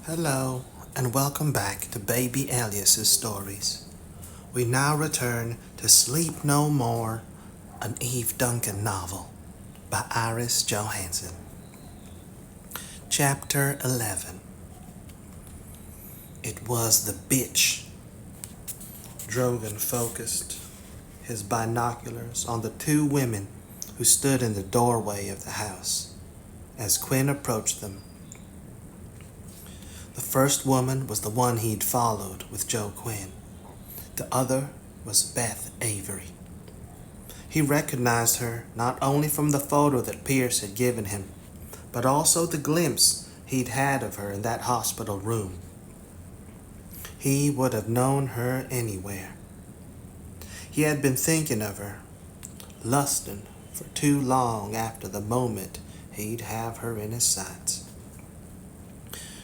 Hello, and welcome back to Baby Alias's stories. We now return to Sleep No More, an Eve Duncan novel by Iris Johansen. Chapter 11. It was the bitch. Drogan focused his binoculars on the two women who stood in the doorway of the house as Quinn approached them. The first woman was the one he'd followed with Joe Quinn. The other was Beth Avery. He recognized her not only from the photo that Pierce had given him, but also the glimpse he'd had of her in that hospital room. He would have known her anywhere. He had been thinking of her, lusting for too long after the moment he'd have her in his sights.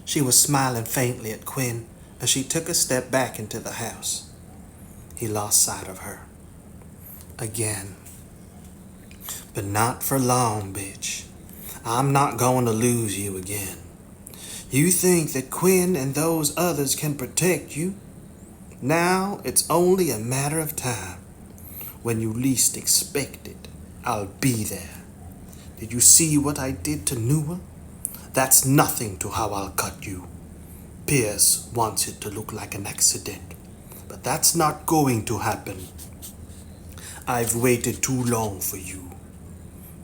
She was smiling faintly at Quinn as she took a step back into the house. He lost sight of her. Again. But not for long, bitch. I'm not going to lose you again. You think that Quinn and those others can protect you? Now it's only a matter of time. When you least expect it, I'll be there. Did you see what I did to Nua? That's nothing to how I'll cut you. Pierce wants it to look like an accident, but that's not going to happen. I've waited too long for you.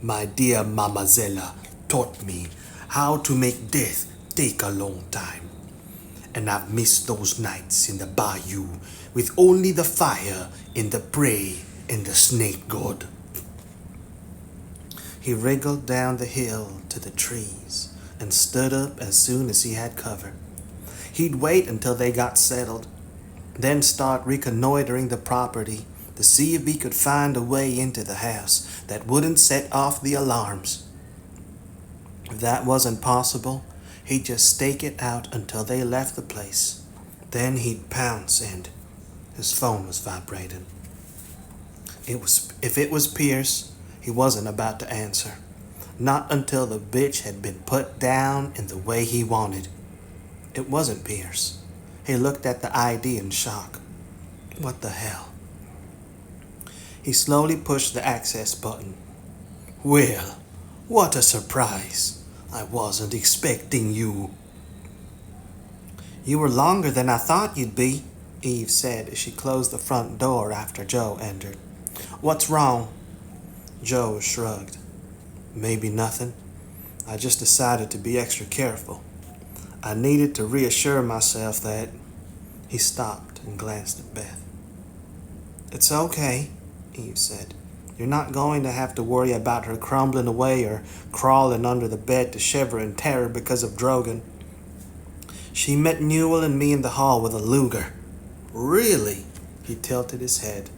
My dear Mamazella taught me how to make death take a long time. And I've missed those nights in the bayou with only the fire and the prey and the snake god. He wriggled down the hill to the trees and stood up as soon as he had cover. He'd wait until they got settled, then start reconnoitering the property to see if he could find a way into the house that wouldn't set off the alarms. If that wasn't possible, he'd just stake it out until they left the place. Then he'd pounce and his phone was vibrating. If it was Pierce, he wasn't about to answer. Not until the bitch had been put down in the way he wanted. It wasn't Pierce. He looked at the ID in shock. What the hell? He slowly pushed the access button. Well, what a surprise. I wasn't expecting you. You were longer than I thought you'd be, Eve said as she closed the front door after Joe entered. What's wrong? Joe shrugged. Maybe nothing. I just decided to be extra careful. I needed to reassure myself that... He stopped and glanced at Beth. It's okay, Eve said. You're not going to have to worry about her crumbling away or crawling under the bed to shiver in terror because of Drogan. She met Newell and me in the hall with a Luger. Really? He tilted his head.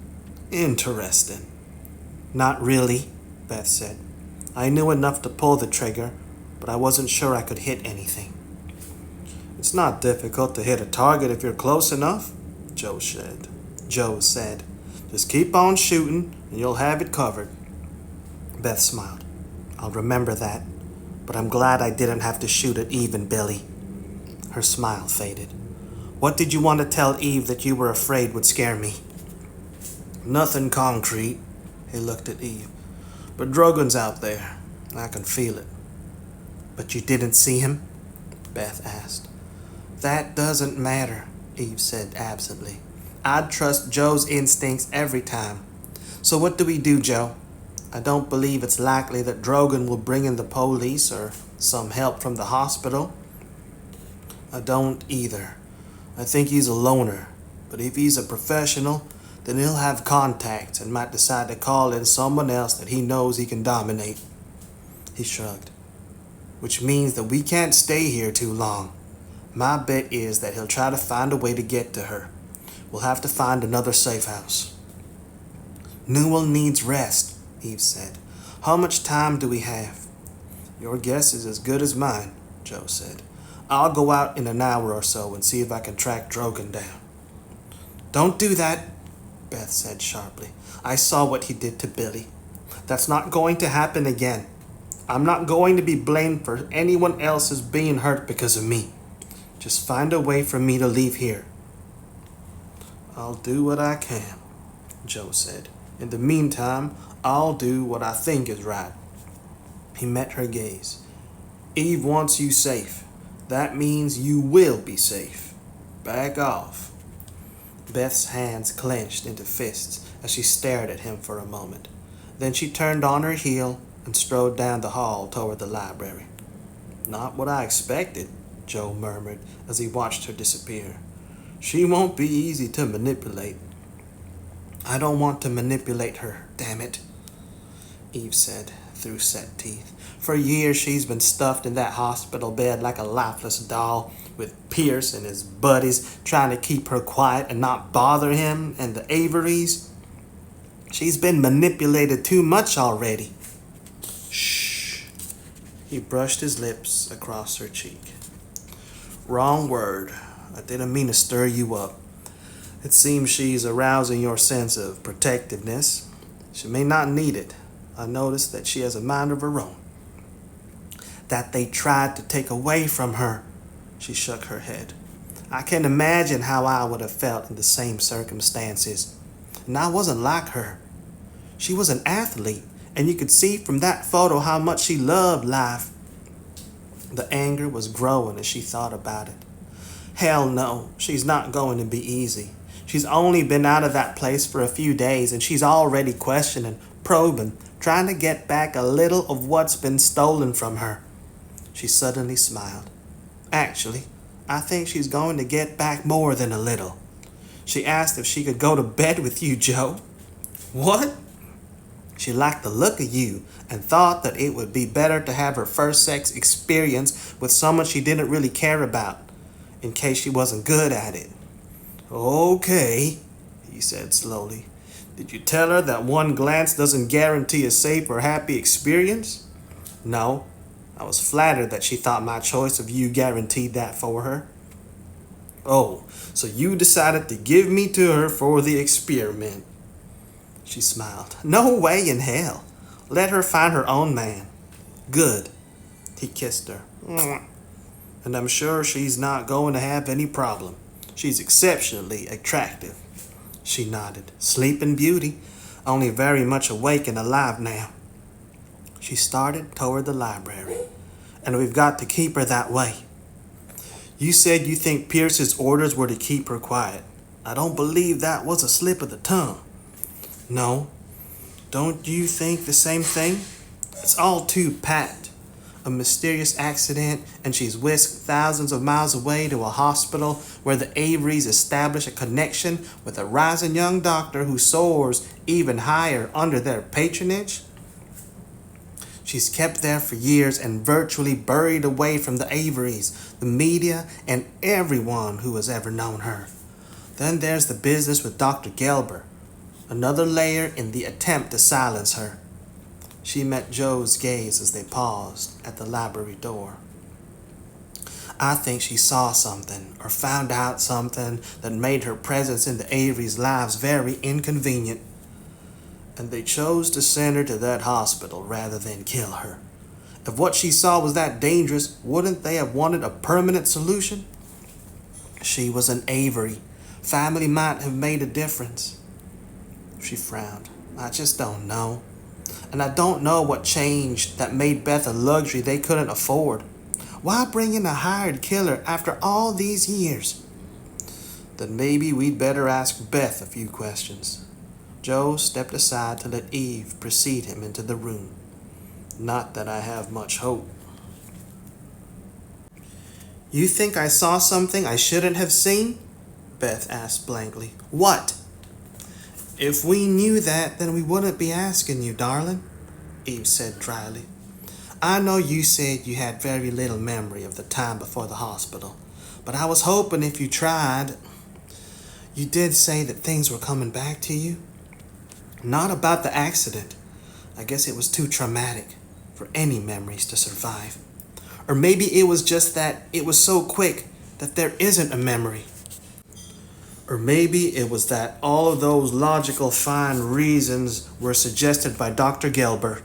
Interesting. Not really, Beth said. I knew enough to pull the trigger, but I wasn't sure I could hit anything. It's not difficult to hit a target if you're close enough, Joe said. Just keep on shooting and you'll have it covered. Beth smiled. I'll remember that, but I'm glad I didn't have to shoot at Eve and Billy. Her smile faded. What did you want to tell Eve that you were afraid would scare me? Nothing concrete. He looked at Eve. But Drogan's out there. I can feel it. But you didn't see him? Beth asked. That doesn't matter, Eve said absently. I'd trust Joe's instincts every time. So what do we do, Joe? I don't believe it's likely that Drogan will bring in the police or some help from the hospital. I don't either. I think he's a loner. But if he's a professional, then he'll have contacts and might decide to call in someone else that he knows he can dominate. He shrugged. Which means that we can't stay here too long. My bet is that he'll try to find a way to get to her. We'll have to find another safe house. Newell needs rest, Eve said. How much time do we have? Your guess is as good as mine, Joe said. I'll go out in an hour or so and see if I can track Drogan down. Don't do that, Beth said sharply. I saw what he did to Billy. That's not going to happen again. I'm not going to be blamed for anyone else's being hurt because of me. Just find a way for me to leave here. I'll do what I can, Joe said. In the meantime, I'll do what I think is right. He met her gaze. Eve wants you safe. That means you will be safe. Back off. Beth's hands clenched into fists as she stared at him for a moment. Then she turned on her heel and strode down the hall toward the library. Not what I expected, Joe murmured as he watched her disappear. She won't be easy to manipulate. I don't want to manipulate her, damn it, Eve said through set teeth. For years she's been stuffed in that hospital bed like a lifeless doll, with Pierce and his buddies trying to keep her quiet and not bother him and the Averys. She's been manipulated too much already. Shh. He brushed his lips across her cheek. Wrong word. I didn't mean to stir you up. It seems she's arousing your sense of protectiveness. She may not need it. I noticed that she has a mind of her own. That they tried to take away from her. She shook her head. I can imagine how I would have felt in the same circumstances. And I wasn't like her. She was an athlete, and you could see from that photo how much she loved life. The anger was growing as she thought about it. Hell no, she's not going to be easy. She's only been out of that place for a few days, and she's already questioning, probing, trying to get back a little of what's been stolen from her. She suddenly smiled. Actually, I think she's going to get back more than a little. She asked if she could go to bed with you, Joe. What? She liked the look of you and thought that it would be better to have her first sex experience with someone she didn't really care about, in case she wasn't good at it. Okay, he said slowly. Did you tell her that one glance doesn't guarantee a safe or happy experience? No. I was flattered that she thought my choice of you guaranteed that for her. Oh, so you decided to give me to her for the experiment. She smiled. No way in hell. Let her find her own man. Good. He kissed her. And I'm sure she's not going to have any problem. She's exceptionally attractive. She nodded. Sleeping Beauty, only very much awake and alive now. She started toward the library. And we've got to keep her that way. You said you think Pierce's orders were to keep her quiet. I don't believe that was a slip of the tongue. No. Don't you think the same thing? It's all too patent. A mysterious accident, and she's whisked thousands of miles away to a hospital where the Averys establish a connection with a rising young doctor who soars even higher under their patronage. She's kept there for years and virtually buried away from the Averys, the media, and everyone who has ever known her. Then there's the business with Dr. Gelber, another layer in the attempt to silence her. She met Joe's gaze as they paused at the library door. I think she saw something or found out something that made her presence in the Averys' lives very inconvenient. And they chose to send her to that hospital rather than kill her. If what she saw was that dangerous, wouldn't they have wanted a permanent solution? She was an Avery. Family might have made a difference. She frowned. I just don't know. And I don't know what changed that made Beth a luxury they couldn't afford. Why bring in a hired killer after all these years? Then maybe we'd better ask Beth a few questions. Joe stepped aside to let Eve precede him into the room. Not that I have much hope. You think I saw something I shouldn't have seen? Beth asked blankly. What? If we knew that, then we wouldn't be asking you, darling, Eve said dryly. I know you said you had very little memory of the time before the hospital, but I was hoping if you tried. You did say that things were coming back to you? Not about the accident. I guess it was too traumatic for any memories to survive. Or maybe it was just that it was so quick that there isn't a memory. Or maybe it was that all of those logical fine reasons were suggested by Dr. Gelber,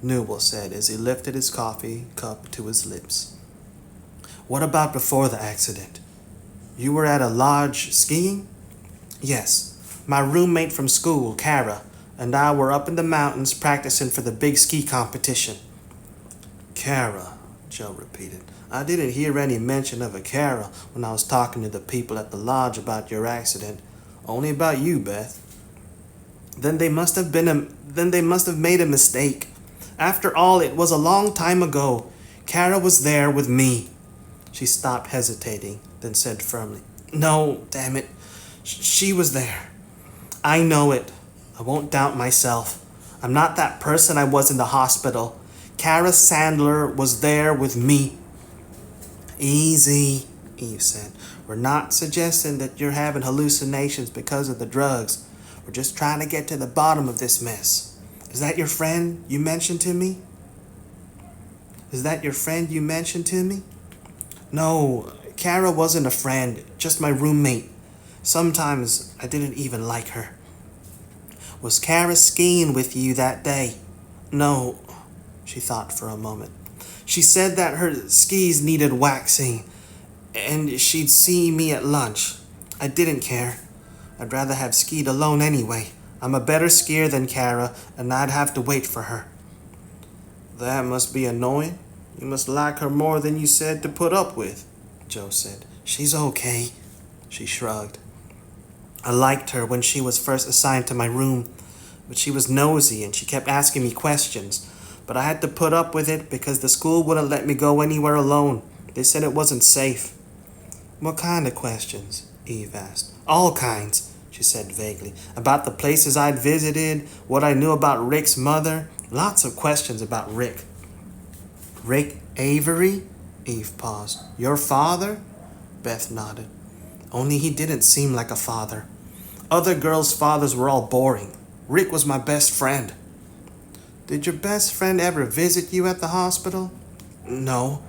Newell said as he lifted his coffee cup to his lips. What about before the accident? You were at a lodge skiing? Yes. My roommate from school, Kara, and I were up in the mountains practicing for the big ski competition. Kara, Joe repeated. I didn't hear any mention of a Kara when I was talking to the people at the lodge about your accident. Only about you, Beth. Then they must have made a mistake. After all, it was a long time ago. Kara was there with me. She stopped hesitating, then said firmly, No, damn it. She was there. I know it. I won't doubt myself. I'm not that person I was in the hospital. Kara Sandler was there with me. Easy, Eve said. We're not suggesting that you're having hallucinations because of the drugs. We're just trying to get to the bottom of this mess. Is that your friend you mentioned to me? No, Kara wasn't a friend, just my roommate. Sometimes I didn't even like her. Was Kara skiing with you that day? No, she thought for a moment. She said that her skis needed waxing, and she'd see me at lunch. I didn't care. I'd rather have skied alone anyway. I'm a better skier than Kara, and I'd have to wait for her. That must be annoying. You must like her more than you said to put up with, Joe said. She's okay, she shrugged. I liked her when she was first assigned to my room, but she was nosy and she kept asking me questions. But I had to put up with it because the school wouldn't let me go anywhere alone. They said it wasn't safe. What kind of questions? Eve asked. All kinds, she said vaguely. About the places I'd visited, what I knew about Rick's mother. Lots of questions about Rick. Rick Avery? Eve paused. Your father? Beth nodded. Only he didn't seem like a father. Other girls' fathers were all boring. Rick was my best friend. Did your best friend ever visit you at the hospital? No,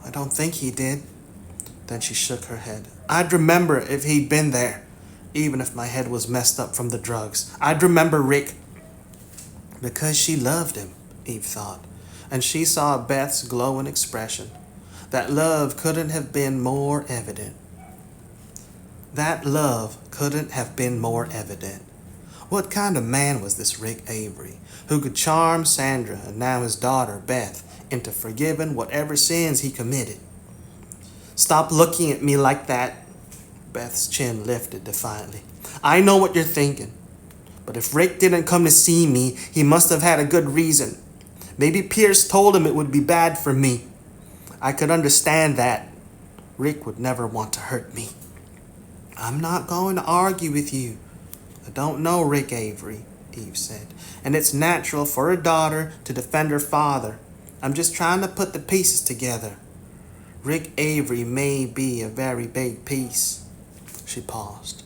I don't think he did. Then she shook her head. I'd remember if he'd been there, even if my head was messed up from the drugs. I'd remember Rick. Because she loved him, Eve thought, and she saw Beth's glowing expression. That love couldn't have been more evident. What kind of man was this Rick Avery, who could charm Sandra and now his daughter, Beth, into forgiving whatever sins he committed? Stop looking at me like that. Beth's chin lifted defiantly. I know what you're thinking. But if Rick didn't come to see me, he must have had a good reason. Maybe Pierce told him it would be bad for me. I could understand that. Rick would never want to hurt me. I'm not going to argue with you. I don't know Rick Avery, Eve said, and it's natural for a daughter to defend her father. I'm just trying to put the pieces together. Rick Avery may be a very big piece. She paused.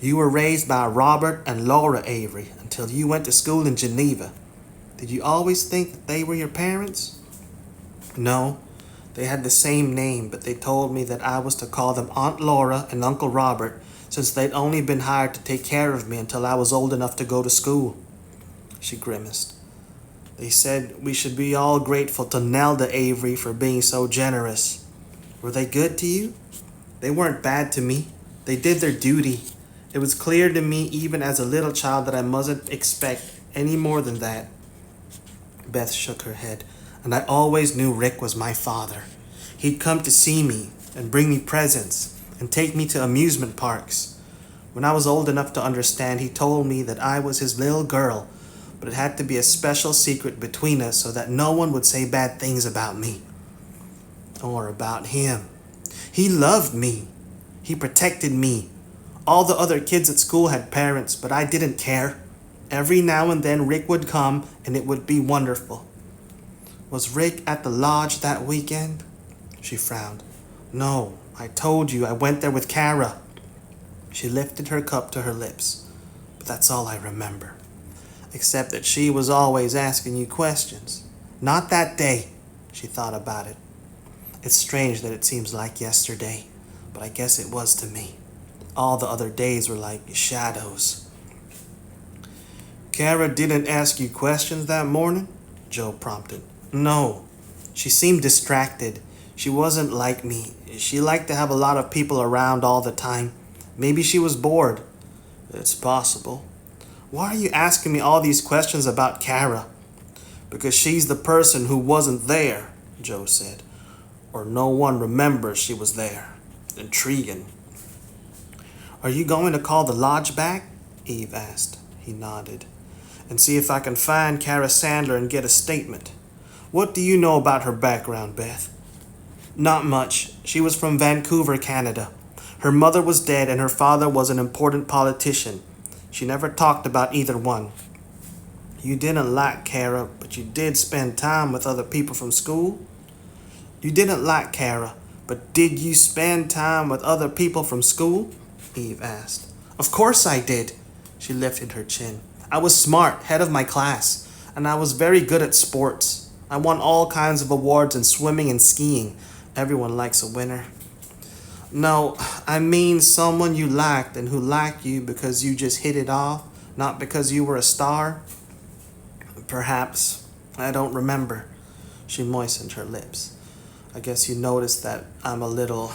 You were raised by Robert and Laura Avery until you went to school in Geneva. Did you always think that they were your parents? No, they had the same name, but they told me that I was to call them Aunt Laura and Uncle Robert, since they'd only been hired to take care of me until I was old enough to go to school. She grimaced. They said we should be all grateful to Nelda Avery for being so generous. Were they good to you? They weren't bad to me. They did their duty. It was clear to me even as a little child that I mustn't expect any more than that. Beth shook her head. And I always knew Rick was my father. He'd come to see me and bring me presents and take me to amusement parks. When I was old enough to understand, he told me that I was his little girl, but it had to be a special secret between us so that no one would say bad things about me. Or about him. He loved me. He protected me. All the other kids at school had parents, but I didn't care. Every now and then Rick would come and it would be wonderful. Was Rick at the lodge that weekend? She frowned. No, I told you I went there with Kara. She lifted her cup to her lips, but that's all I remember. Except that she was always asking you questions. Not that day, she thought about it. It's strange that it seems like yesterday, but I guess it was to me. All the other days were like shadows. Kara didn't ask you questions that morning? Joe prompted. No, she seemed distracted. She wasn't like me. She liked to have a lot of people around all the time. Maybe she was bored. It's possible. Why are you asking me all these questions about Kara? Because she's the person who wasn't there, Joe said. Or no one remembers she was there. Intriguing. Are you going to call the lodge back? Eve asked. He nodded. And see if I can find Kara Sandler and get a statement. What do you know about her background, Beth? Not much. She was from Vancouver, Canada. Her mother was dead and her father was an important politician. She never talked about either one. You didn't like Kara, but you did spend time with other people from school? You didn't like Kara, but did you spend time with other people from school? Eve asked. Of course I did. She lifted her chin. I was smart, head of my class, and I was very good at sports. I won all kinds of awards in swimming and skiing. Everyone likes a winner. No, I mean someone you liked and who liked you because you just hit it off, not because you were a star. Perhaps. I don't remember. She moistened her lips. I guess you noticed that I'm a little...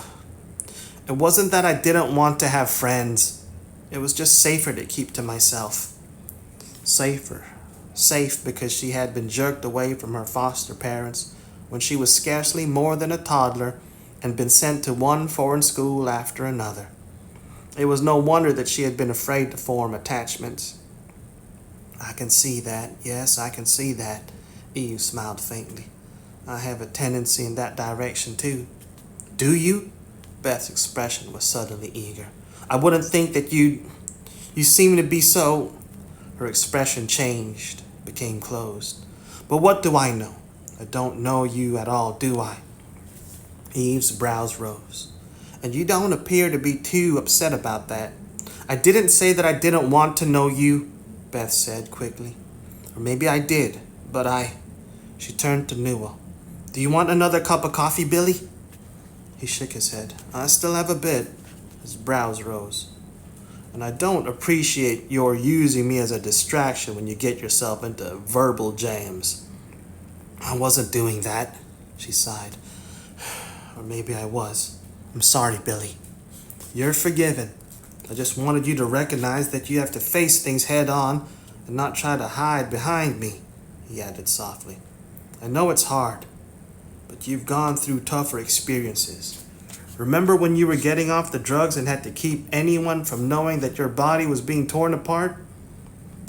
It wasn't that I didn't want to have friends. It was just safer to keep to myself. Safer. Safe because she had been jerked away from her foster parents when she was scarcely more than a toddler and been sent to one foreign school after another. It was no wonder that she had been afraid to form attachments. I can see that. Yes, I can see that. Eve smiled faintly. I have a tendency in that direction too. Do you? Beth's expression was suddenly eager. I wouldn't think that you seem to be so... Her expression changed, became closed. But what do I know? I don't know you at all, do I? Eve's brows rose. And you don't appear to be too upset about that. I didn't say that I didn't want to know you, Beth said quickly. Or maybe I did, but She turned to Newell. Do you want another cup of coffee, Billy? He shook his head. I still have a bit. His brows rose. And I don't appreciate your using me as a distraction when you get yourself into verbal jams. I wasn't doing that, she sighed. Or maybe I was. I'm sorry, Billy. You're forgiven. I just wanted you to recognize that you have to face things head on and not try to hide behind me, he added softly. I know it's hard, but you've gone through tougher experiences. Remember when you were getting off the drugs and had to keep anyone from knowing that your body was being torn apart?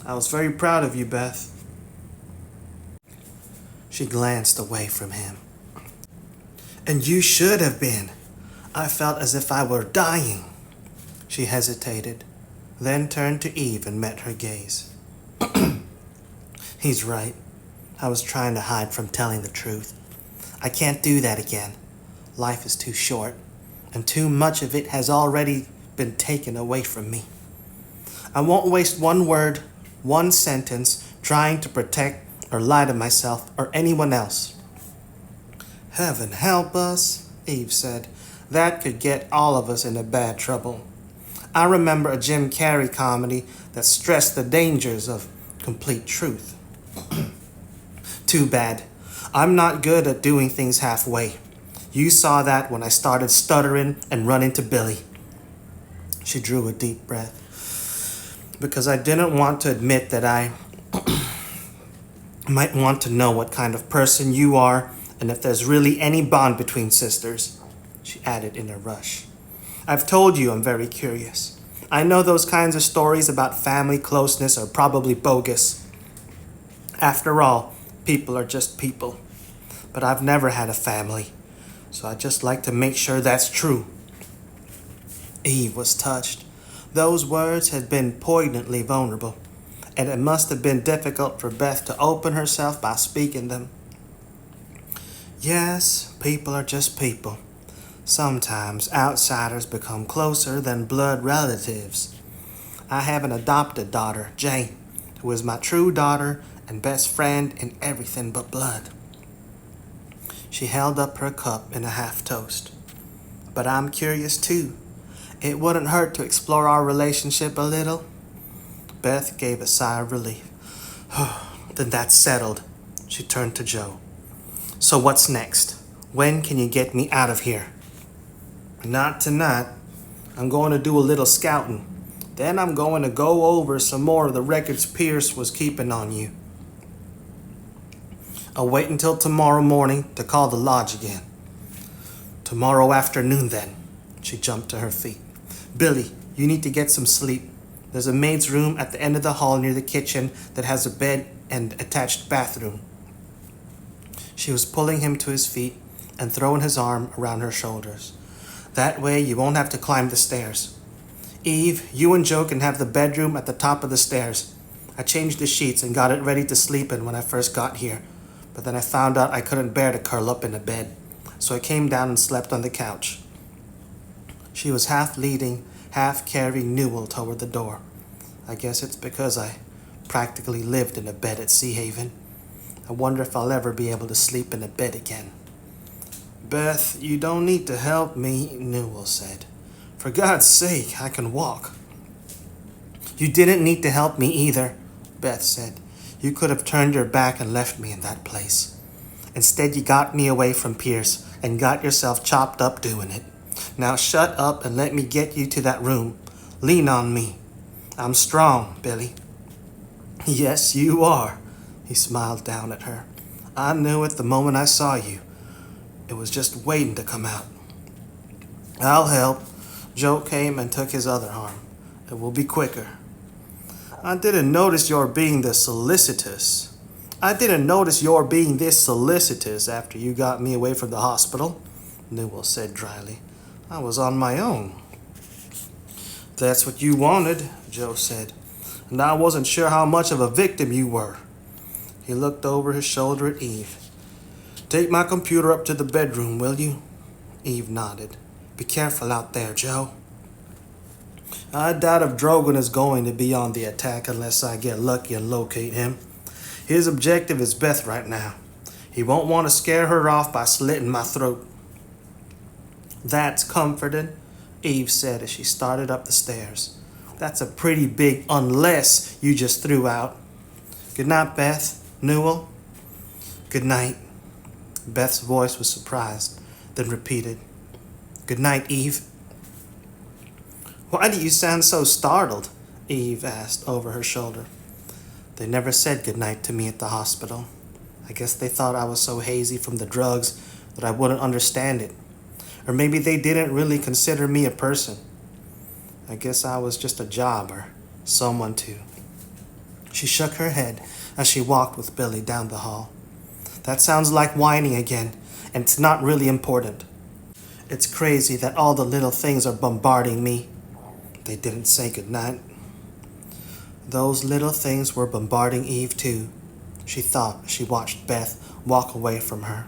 I was very proud of you, Beth. She glanced away from him. And you should have been. I felt as if I were dying. She hesitated, then turned to Eve and met her gaze. He's right. I was trying to hide from telling the truth. I can't do that again. Life is too short, and too much of it has already been taken away from me. I won't waste one word, one sentence, trying to protect or lie to myself or anyone else. Heaven help us, Eve said. That could get all of us into bad trouble. I remember a Jim Carrey comedy that stressed the dangers of complete truth. Too bad. I'm not good at doing things halfway. You saw that when I started stuttering and running to Billy. She drew a deep breath. Because I didn't want to admit that I might want to know what kind of person you are and if there's really any bond between sisters, she added in a rush. I've told you I'm very curious. I know those kinds of stories about family closeness are probably bogus. After all, people are just people. But I've never had a family, so I just like to make sure that's true. Eve was touched. Those words had been poignantly vulnerable, and it must have been difficult for Beth to open herself by speaking them. Yes, people are just people. Sometimes outsiders become closer than blood relatives. I have an adopted daughter, Jane, who is my true daughter and best friend in everything but blood. She held up her cup in a half-toast. But I'm curious too. It wouldn't hurt to explore our relationship a little. Beth gave a sigh of relief. Then that's settled. She turned to Joe. So what's next? When can you get me out of here? Not tonight. I'm going to do a little scouting. Then I'm going to go over some more of the records Pierce was keeping on you. I'll wait until tomorrow morning to call the lodge again. Tomorrow afternoon then. She jumped to her feet. Billy, you need to get some sleep. There's a maid's room at the end of the hall near the kitchen that has a bed and attached bathroom. She was pulling him to his feet and throwing his arm around her shoulders. That way you won't have to climb the stairs. Eve, you and Joe can have the bedroom at the top of the stairs. I changed the sheets and got it ready to sleep in when I first got here, but then I found out I couldn't bear to curl up in a bed, so I came down and slept on the couch. She was half leading, half carrying Newell toward the door. I guess it's because I practically lived in a bed at Sea Haven. I wonder if I'll ever be able to sleep in a bed again. Beth, you don't need to help me, Newell said. For God's sake, I can walk. You didn't need to help me either, Beth said. You could have turned your back and left me in that place. Instead, you got me away from Pierce and got yourself chopped up doing it. Now shut up and let me get you to that room. Lean on me. I'm strong, Billy. Yes, you are, he smiled down at her. I knew it the moment I saw you. It was just waiting to come out. I'll help. Joe came and took his other arm. It will be quicker. I didn't notice your being this solicitous after you got me away from the hospital, Newell said dryly. I was on my own. That's what you wanted, Joe said, and I wasn't sure how much of a victim you were. He looked over his shoulder at Eve. Take my computer up to the bedroom, will you? Eve nodded. Be careful out there, Joe. I doubt if Drogon is going to be on the attack unless I get lucky and locate him. His objective is Beth right now. He won't want to scare her off by slitting my throat. That's comforting, Eve said as she started up the stairs. That's a pretty big unless you just threw out. Good night, Beth. Newell. Good night. Beth's voice was surprised, then repeated. Good night, Eve. Why do you sound so startled? Eve asked over her shoulder. They never said good night to me at the hospital. I guess they thought I was so hazy from the drugs that I wouldn't understand it. Or maybe they didn't really consider me a person. I guess I was just a job or someone to. She shook her head as she walked with Billy down the hall. That sounds like whining again, and it's not really important. It's crazy that all the little things are bombarding me. They didn't say goodnight. Those little things were bombarding Eve too, she thought as she watched Beth walk away from her.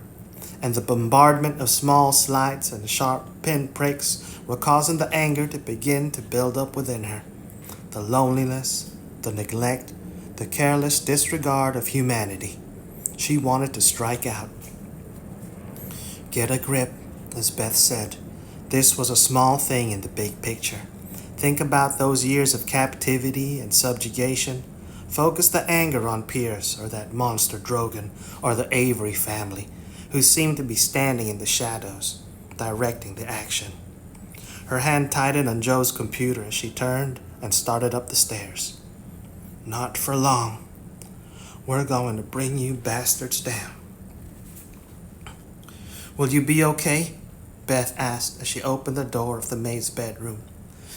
And the bombardment of small slights and sharp pinpricks were causing the anger to begin to build up within her. The loneliness, the neglect, the careless disregard of humanity. She wanted to strike out. Get a grip, as Beth said. This was a small thing in the big picture. Think about those years of captivity and subjugation. Focus the anger on Pierce or that monster Drogon or the Avery family, who seemed to be standing in the shadows, directing the action. Her hand tightened on Joe's computer as she turned and started up the stairs. Not for long. We're going to bring you bastards down. Will you be okay? Beth asked as she opened the door of the maid's bedroom.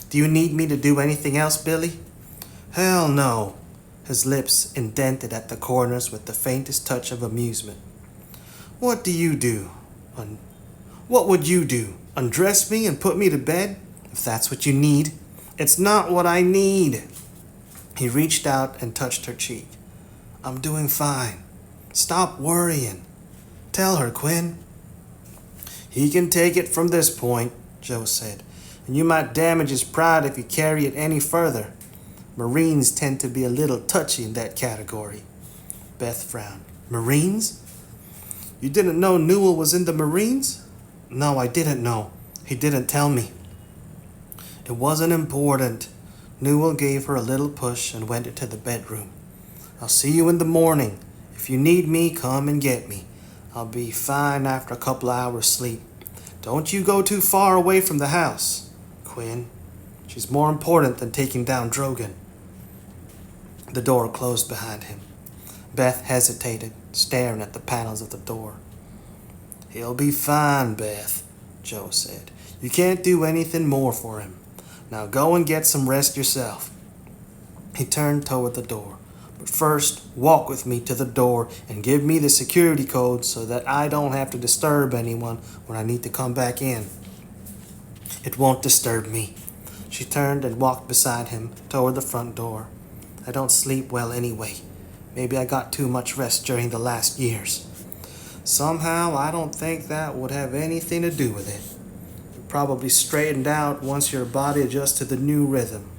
Do you need me to do anything else, Billy? Hell no. His lips indented at the corners with the faintest touch of amusement. What do you do? What would you do? Undress me and put me to bed? If that's what you need. It's not what I need. He reached out and touched her cheek. I'm doing fine. Stop worrying. Tell her, Quinn. He can take it from this point, Joe said, and you might damage his pride if you carry it any further. Marines tend to be a little touchy in that category. Beth frowned. Marines? You didn't know Newell was in the Marines? No, I didn't know. He didn't tell me. It wasn't important. Newell gave her a little push and went into the bedroom. I'll see you in the morning. If you need me, come and get me. I'll be fine after a couple hours sleep. Don't you go too far away from the house, Quinn. She's more important than taking down Drogan. The door closed behind him. Beth hesitated, staring at the panels of the door. He'll be fine, Beth, Joe said. You can't do anything more for him. Now go and get some rest yourself. He turned toward the door. But first, walk with me to the door and give me the security code so that I don't have to disturb anyone when I need to come back in. It won't disturb me. She turned and walked beside him toward the front door. I don't sleep well anyway. Maybe I got too much rest during the last years. Somehow, I don't think that would have anything to do with it. You're probably straightened out once your body adjusts to the new rhythm.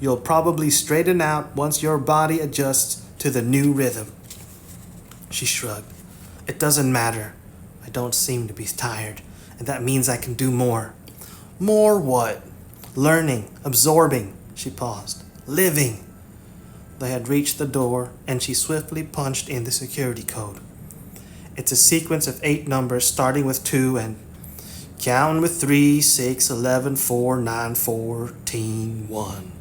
You'll probably straighten out once your body adjusts to the new rhythm. She shrugged. It doesn't matter. I don't seem to be tired, and that means I can do more. More what? Learning, absorbing. She paused. Living. They had reached the door, and she swiftly punched in the security code. It's a sequence of 8 numbers starting with 2 and counting with 3, 6, 11, 4, 9, 14, 1.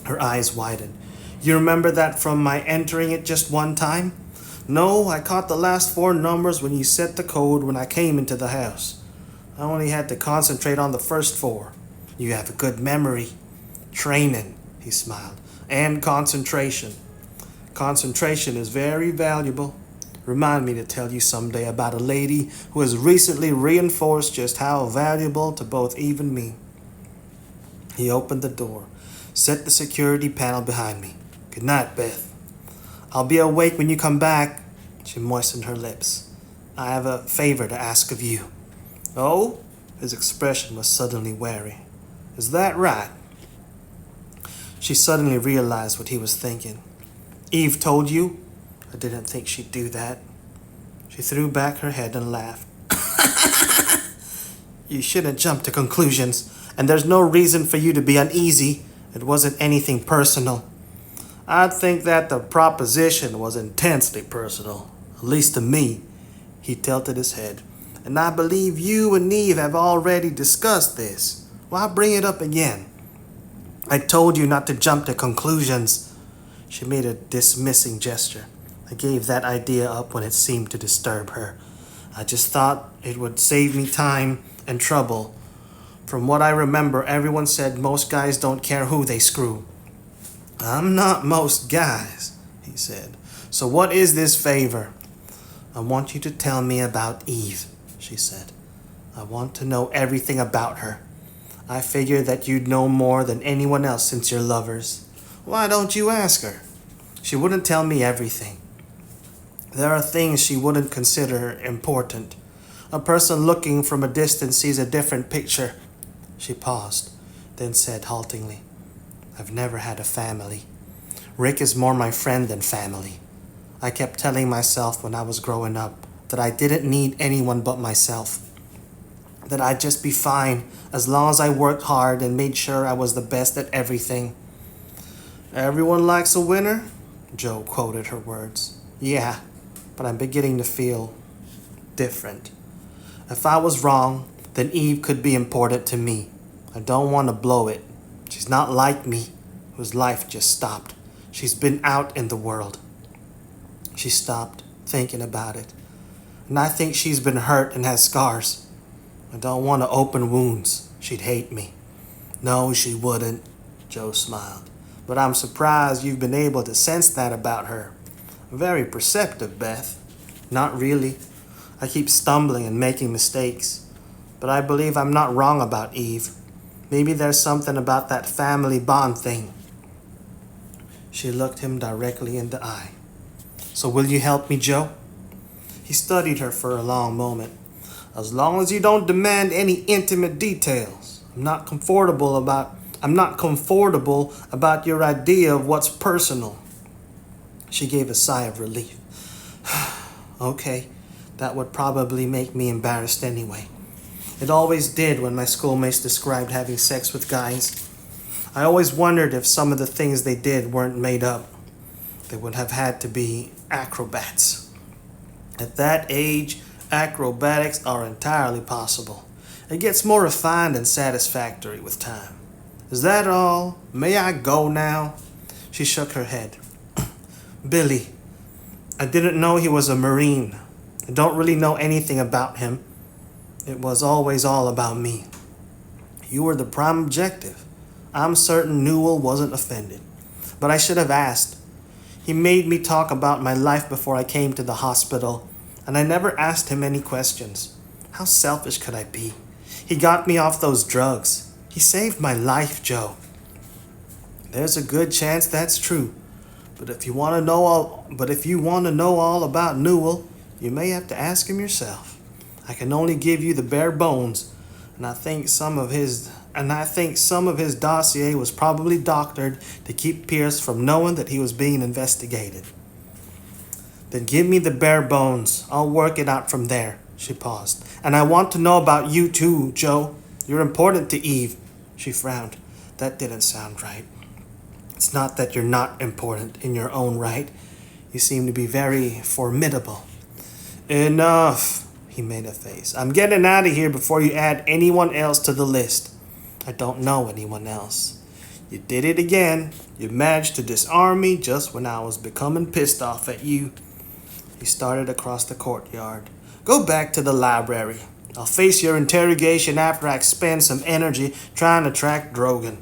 Her eyes widened. You remember that from my entering it just one time? No, I caught the last 4 numbers when you set the code when I came into the house. I only had to concentrate on the first 4. You have a good memory. Training, he smiled. And concentration. Concentration is very valuable. Remind me to tell you someday about a lady who has recently reinforced just how valuable to both Eve and me. He opened the door, set the security panel behind me. Good night, Beth. I'll be awake when you come back. She moistened her lips. I have a favor to ask of you. Oh? His expression was suddenly wary. Is that right? She suddenly realized what he was thinking. Eve told you? I didn't think she'd do that. She threw back her head and laughed. You shouldn't jump to conclusions, and there's no reason for you to be uneasy. It wasn't anything personal. I'd think that the proposition was intensely personal, at least to me. He tilted his head. And I believe you and Eve have already discussed this. Why bring it up again? I told you not to jump to conclusions. She made a dismissing gesture. I gave that idea up when it seemed to disturb her. I just thought it would save me time and trouble. From what I remember, everyone said most guys don't care who they screw. I'm not most guys, he said. So what is this favor? I want you to tell me about Eve, she said. I want to know everything about her. I figure that you'd know more than anyone else since you're lovers. Why don't you ask her? She wouldn't tell me everything. There are things she wouldn't consider important. A person looking from a distance sees a different picture. She paused, then said haltingly, I've never had a family. Rick is more my friend than family. I kept telling myself when I was growing up that I didn't need anyone but myself. That I'd just be fine as long as I worked hard and made sure I was the best at everything. Everyone likes a winner? Joe quoted her words. Yeah, but I'm beginning to feel different. If I was wrong, then Eve could be important to me. I don't want to blow it. She's not like me, whose life just stopped. She's been out in the world. She stopped, thinking about it. And I think she's been hurt and has scars. I don't want to open wounds. She'd hate me. No, she wouldn't, Joe smiled. But I'm surprised you've been able to sense that about her. Very perceptive, Beth. Not really. I keep stumbling and making mistakes. But I believe I'm not wrong about Eve. Maybe there's something about that family bond thing. She looked him directly in the eye. So will you help me, Joe? He studied her for a long moment. As long as you don't demand any intimate details. I'm not comfortable about your idea of what's personal. She gave a sigh of relief. Okay, that would probably make me embarrassed anyway. It always did when my schoolmates described having sex with guys. I always wondered if some of the things they did weren't made up. They would have had to be acrobats. At that age, acrobatics are entirely possible. It gets more refined and satisfactory with time. Is that all? May I go now? She shook her head. Billy, I didn't know he was a Marine. I don't really know anything about him. It was always all about me. You were the prime objective. I'm certain Newell wasn't offended. But I should have asked. He made me talk about my life before I came to the hospital, and I never asked him any questions. How selfish could I be? He got me off those drugs. He saved my life, Joe. There's a good chance that's true. But if you want to know all about Newell, you may have to ask him yourself. I can only give you the bare bones, and I think some of his dossier was probably doctored to keep Pierce from knowing that he was being investigated. Then give me the bare bones. I'll work it out from there. She paused. And I want to know about you too, Joe. You're important to Eve. She frowned. That didn't sound right. It's not that you're not important in your own right. You seem to be very formidable. Enough. He made a face. I'm getting out of here before you add anyone else to the list. I don't know anyone else. You did it again. You managed to disarm me just when I was becoming pissed off at you. He started across the courtyard. Go back to the library. I'll face your interrogation after I expend some energy trying to track Drogan.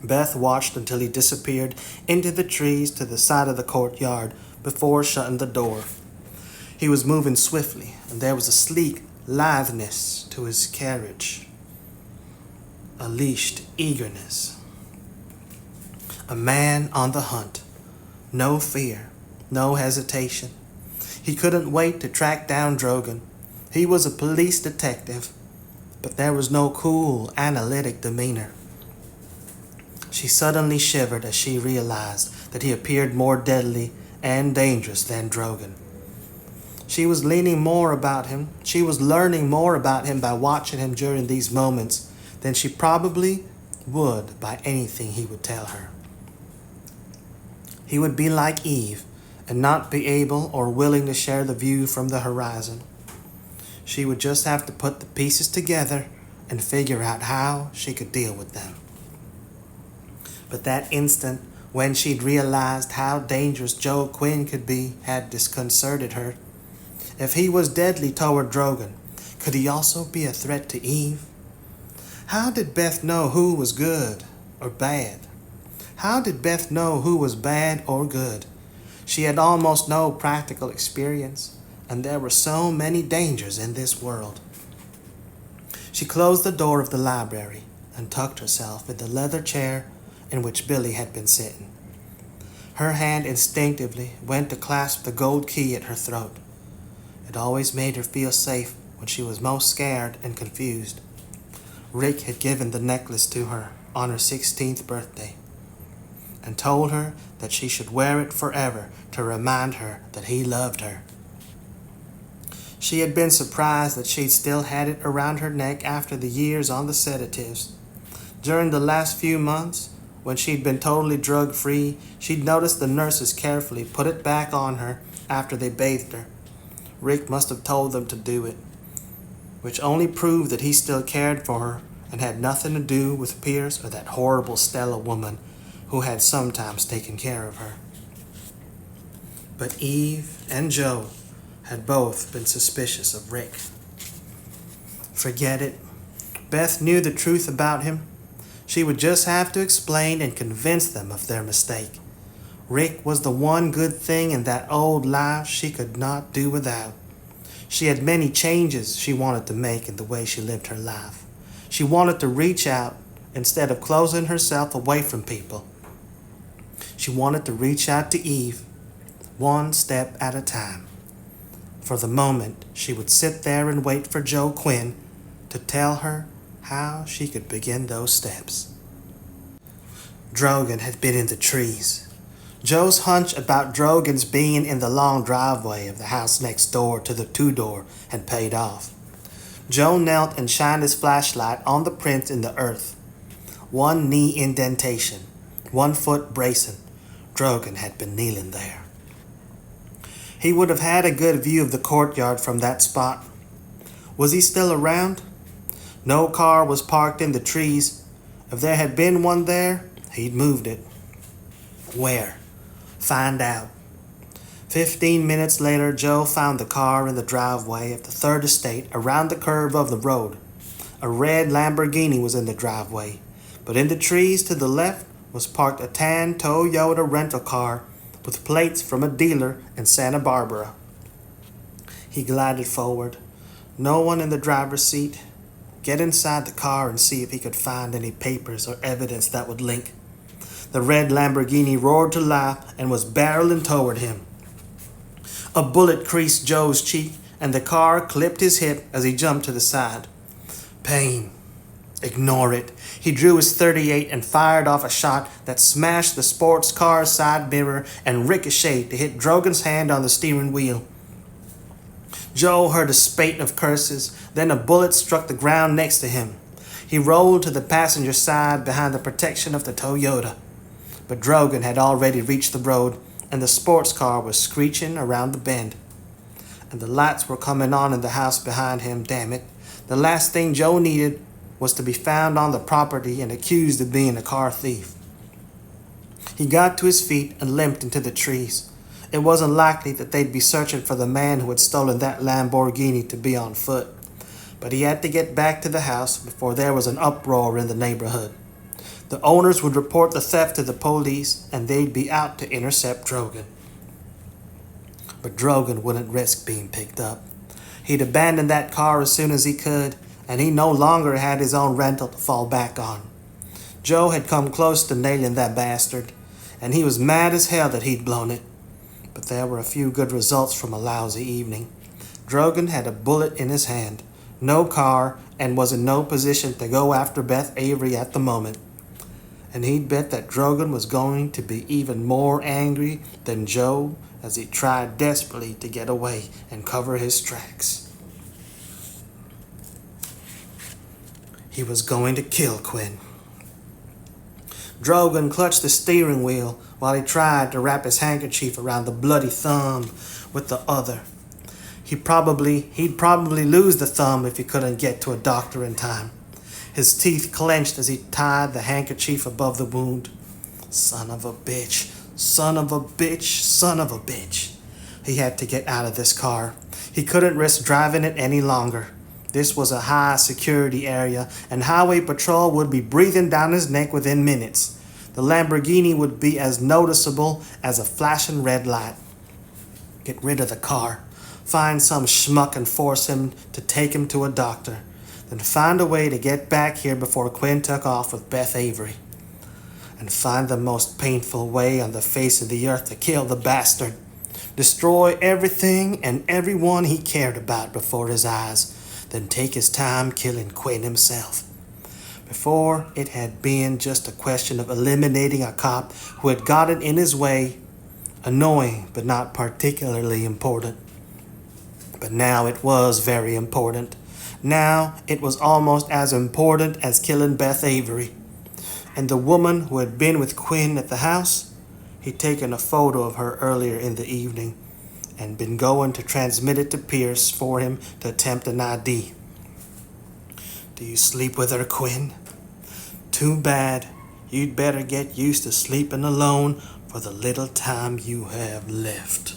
Beth watched until he disappeared into the trees to the side of the courtyard before shutting the door. He was moving swiftly, and there was a sleek litheness to his carriage, a leashed eagerness. A man on the hunt. No fear, no hesitation. He couldn't wait to track down Drogan. He was a police detective, but there was no cool, analytic demeanor. She suddenly shivered as she realized that he appeared more deadly and dangerous than Drogan. She was learning more about him by watching him during these moments than she probably would by anything he would tell her. He would be like Eve and not be able or willing to share the view from the horizon. She would just have to put the pieces together and figure out how she could deal with them. But that instant when she'd realized how dangerous Joe Quinn could be had disconcerted her. If he was deadly toward Drogan, could he also be a threat to Eve? How did Beth know who was good or bad? How did Beth know who was bad or good? She had almost no practical experience, and there were so many dangers in this world. She closed the door of the library and tucked herself in the leather chair in which Billy had been sitting. Her hand instinctively went to clasp the gold key at her throat. It always made her feel safe when she was most scared and confused. Rick had given the necklace to her on her 16th birthday and told her that she should wear it forever to remind her that he loved her. She had been surprised that she'd still had it around her neck after the years on the sedatives. During the last few months, when she'd been totally drug-free, she'd noticed the nurses carefully put it back on her after they bathed her. Rick must have told them to do it, which only proved that he still cared for her and had nothing to do with Pierce or that horrible Stella woman who had sometimes taken care of her. But Eve and Joe had both been suspicious of Rick. Forget it. Beth knew the truth about him. She would just have to explain and convince them of their mistake. Rick was the one good thing in that old life she could not do without. She had many changes she wanted to make in the way she lived her life. She wanted to reach out instead of closing herself away from people. She wanted to reach out to Eve, one step at a time. For the moment, she would sit there and wait for Joe Quinn to tell her how she could begin those steps. Drogan had been in the trees. Joe's hunch about Drogan's being in the long driveway of the house next door to the two-door had paid off. Joe knelt and shined his flashlight on the print in the earth. One knee indentation, 1 foot bracing. Drogan had been kneeling there. He would have had a good view of the courtyard from that spot. Was he still around? No car was parked in the trees. If there had been one there, he'd moved it. Where? Find out. 15 minutes later, Joe found the car in the driveway of the third estate around the curve of the road. A red Lamborghini was in the driveway, but in the trees to the left was parked a tan Toyota rental car with plates from a dealer in Santa Barbara. He glided forward. No one in the driver's seat. Get inside the car and see if he could find any papers or evidence that would link. The red Lamborghini roared to life and was barreling toward him. A bullet creased Joe's cheek, and the car clipped his hip as he jumped to the side. Pain. Ignore it. He drew his .38 and fired off a shot that smashed the sports car's side mirror and ricocheted to hit Drogan's hand on the steering wheel. Joe heard a spate of curses, then a bullet struck the ground next to him. He rolled to the passenger side behind the protection of the Toyota. But Drogan had already reached the road, and the sports car was screeching around the bend. And the lights were coming on in the house behind him, damn it. The last thing Joe needed was to be found on the property and accused of being a car thief. He got to his feet and limped into the trees. It wasn't likely that they'd be searching for the man who had stolen that Lamborghini to be on foot. But he had to get back to the house before there was an uproar in the neighborhood. The owners would report the theft to the police, and they'd be out to intercept Drogan. But Drogan wouldn't risk being picked up. He'd abandoned that car as soon as he could, and he no longer had his own rental to fall back on. Joe had come close to nailing that bastard, and he was mad as hell that he'd blown it. But there were a few good results from a lousy evening. Drogan had a bullet in his hand, no car, and was in no position to go after Beth Avery at the moment. And he'd bet that Drogan was going to be even more angry than Joe as he tried desperately to get away and cover his tracks. He was going to kill Quinn. Drogan clutched the steering wheel while he tried to wrap his handkerchief around the bloody thumb with the other. He'd probably lose the thumb if he couldn't get to a doctor in time. His teeth clenched as he tied the handkerchief above the wound. Son of a bitch, son of a bitch, son of a bitch. He had to get out of this car. He couldn't risk driving it any longer. This was a high security area, and highway patrol would be breathing down his neck within minutes. The Lamborghini would be as noticeable as a flashing red light. Get rid of the car. Find some schmuck and force him to take him to a doctor. Then find a way to get back here before Quinn took off with Beth Avery. And find the most painful way on the face of the earth to kill the bastard. Destroy everything and everyone he cared about before his eyes. Then take his time killing Quinn himself. Before it had been just a question of eliminating a cop who had gotten in his way, annoying but not particularly important. But now it was very important. Now it was almost as important as killing Beth Avery. And the woman who had been with Quinn at the house, he'd taken a photo of her earlier in the evening and been going to transmit it to Pierce for him to attempt an ID. Do you sleep with her, Quinn? Too bad. You'd better get used to sleeping alone for the little time you have left.